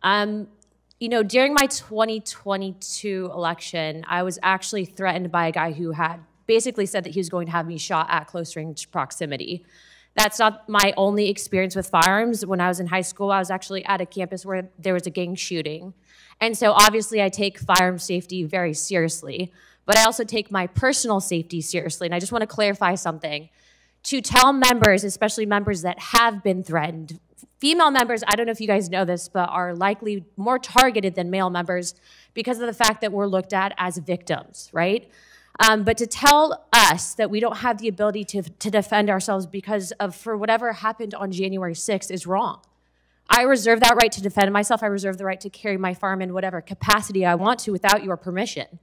You know, during my 2022 election, I was actually threatened by a guy who had basically said that he was going to have me shot at close range proximity. That's not my only experience with firearms. When I was in high school, I was actually at a campus where there was a gang shooting. And so obviously I take firearm safety very seriously, but I also take my personal safety seriously. And I just want to clarify something. To tell members, especially members that have been threatened, female members, I don't know if you guys know this, but are likely more targeted than male members because of the fact that we're looked at as victims, right? But to tell us that we don't have the ability to defend ourselves because of for whatever happened on January 6th is wrong. I reserve that right to defend myself. I reserve the right to carry my firearm in whatever capacity I want to without your permission.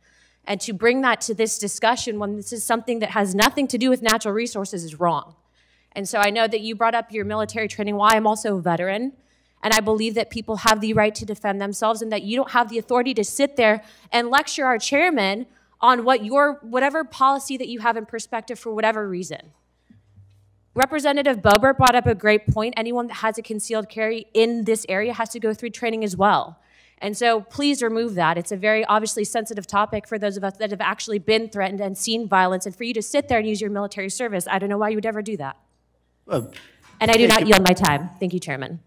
And to bring that to this discussion when this is something that has nothing to do with natural resources is wrong. And so I know that you brought up your military training. Well, I'm also a veteran, and I believe that people have the right to defend themselves and that you don't have the authority to sit there and lecture our chairman on whatever policy that you have in perspective for whatever reason. Representative Boebert brought up a great point. Anyone that has a concealed carry in this area has to go through training as well. And so please remove that. It's a very obviously sensitive topic for those of us that have actually been threatened and seen violence. And for you to sit there and use your military service, I don't know why you would ever do that. And I do not yield my time. Thank you, Chairman.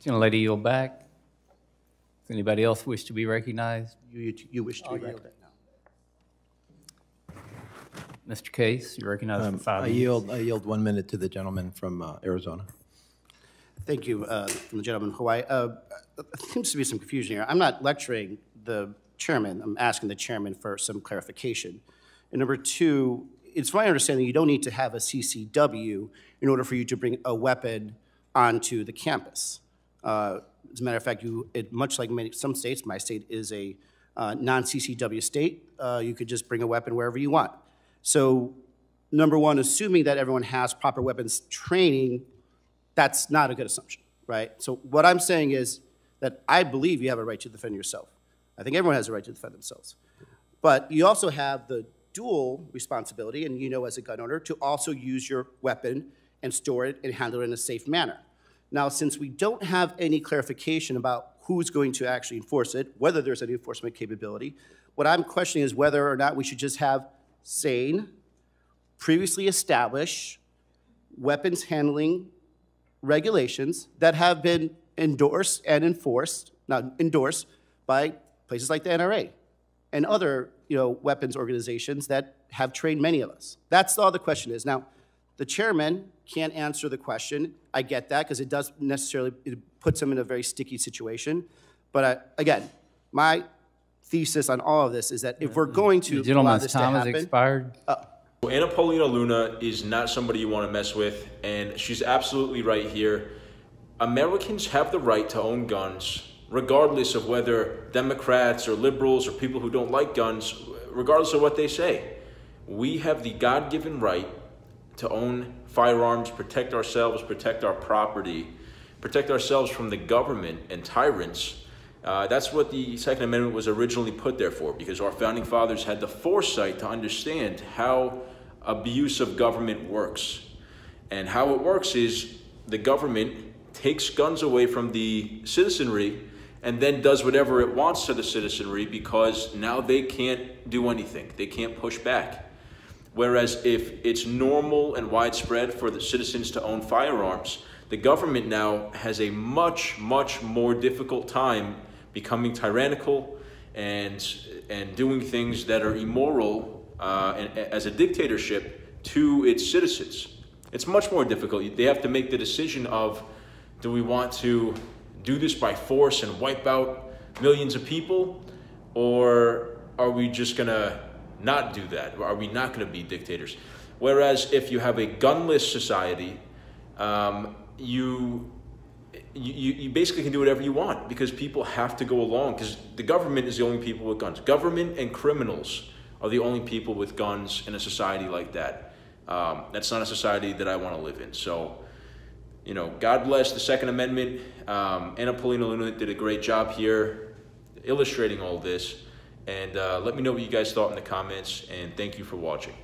Gentlelady, yield back. Does anybody else wish to be recognized? You wish to be recognized. Mr. Case, you're recognized for 5 minutes. I yield 1 minute to the gentleman from Arizona. Thank you, from the gentleman from Hawaii. There seems to be some confusion here. I'm not lecturing the chairman. I'm asking the chairman for some clarification. And number two, it's my understanding you don't need to have a CCW in order for you to bring a weapon onto the campus. As a matter of fact, much like some states, my state is a non-CCW state, you could just bring a weapon wherever you want. So, number one, assuming that everyone has proper weapons training, that's not a good assumption, right? So what I'm saying is that I believe you have a right to defend yourself. I think everyone has a right to defend themselves. But you also have the dual responsibility, and you know as a gun owner, to also use your weapon and store it and handle it in a safe manner. Now, since we don't have any clarification about who's going to actually enforce it, whether there's any enforcement capability, what I'm questioning is whether or not we should just have sane, previously established weapons handling regulations that have been endorsed and enforced, not endorsed, by places like the NRA and other weapons organizations that have trained many of us. That's all the question is. Now, the chairman can't answer the question. I get that because it puts him in a very sticky situation. But again, my thesis on all of this is that if we're going to allow this to happen— The gentleman's time has expired. Anna Paulina Luna is not somebody you want to mess with, and she's absolutely right here. Americans have the right to own guns, regardless of whether Democrats or liberals or people who don't like guns, regardless of what they say. We have the God-given right to own firearms, protect ourselves, protect our property, protect ourselves from the government and tyrants. That's what the Second Amendment was originally put there for, because our founding fathers had the foresight to understand how abuse of government works. And how it works is the government takes guns away from the citizenry and then does whatever it wants to the citizenry because now they can't do anything. They can't push back. Whereas if it's normal and widespread for the citizens to own firearms, the government now has a much, much more difficult time becoming tyrannical and doing things that are immoral as a dictatorship to its citizens. It's much more difficult. They have to make the decision of, do we want to do this by force and wipe out millions of people, or are we just gonna not do that? Are we not gonna be dictators? Whereas if you have a gunless society, you basically can do whatever you want because people have to go along, because the government is the only people with guns. Government and criminals are the only people with guns in a society like that. That's not a society that I want to live in. So, God bless the Second Amendment. Anna Paulina Luna did a great job here illustrating all this. And let me know what you guys thought in the comments, and thank you for watching.